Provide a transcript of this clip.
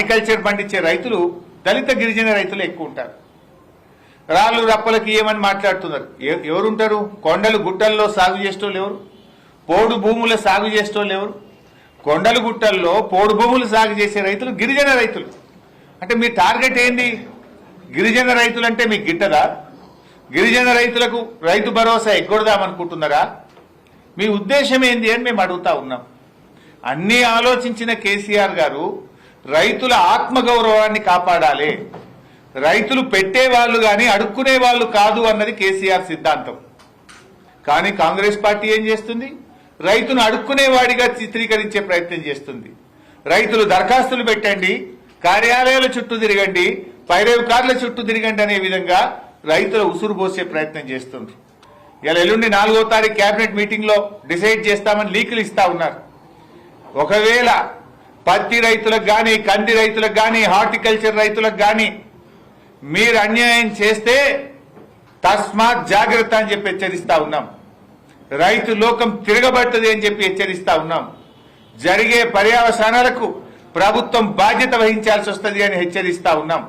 Horticulture పండించే రైతులు దళిత గిరిజన రైతులు ఎక్కువ ఉంటారు. రాళ్ళు రప్పలకి ఏమని మాట్లాడుతున్నారు. ఎవరుంటారు? కొండలు గుట్టల్లో సాగు చేసేటోళ్ళు ఎవరు? పోడు భూముల సాగు చేసేటోళ్ళు ఎవరు? కొండలు గుట్టల్లో పోడు భూములు సాగు చేసే రైతులు గిరిజన రైతులు. అంటే మీ టార్గెట్ ఏంది? గిరిజన రైతులు అంటే మీకు గిట్టదా? గిరిజన రైతులకు రైతు భరోసా ఎగ్గొడదామనుకుంటున్నారా? మీ ఉద్దేశం ఏంది అని మేము అడుగుతా ఉన్నాం. అన్నీ ఆలోచించిన కేసీఆర్ గారు రైతుల ఆత్మగౌరవాన్ని కాపాడాలి, రైతులు పెట్టేవాళ్ళు కానీ అడుక్కునే వాళ్ళు కాదు అన్నది కేసీఆర్ సిద్ధాంతం. కానీ కాంగ్రెస్ పార్టీ ఏం చేస్తుంది? రైతును అడుక్కునేవాడిగా చిత్రీకరించే ప్రయత్నం చేస్తుంది. రైతులు దరఖాస్తులు పెట్టండి, కార్యాలయాల చుట్టూ తిరగండి, పైరేవు కార్ల చుట్టూ తిరగండి అనే విధంగా రైతుల ఉసురు పోసే ప్రయత్నం చేస్తుంది. ఇలా ఎల్లుండి 4వ తారీఖు కేబినెట్ మీటింగ్ లో డిసైడ్ చేస్తామని లీకులు ఇస్తా ఉన్నారు. ఒకవేళ పత్తి రైతులకు కానీ, కంది రైతులకు కానీ, హార్టికల్చర్ రైతులకు కానీ మీరు అన్యాయం చేస్తే తస్మాత్ జాగ్రత్త అని చెప్పి హెచ్చరిస్తా ఉన్నాం. రైతు లోకం తిరగబడుతుంది అని చెప్పి హెచ్చరిస్తా ఉన్నాం. జరిగే పర్యవసానాలకు ప్రభుత్వం బాధ్యత వహించాల్సి వస్తుంది అని హెచ్చరిస్తా ఉన్నాం.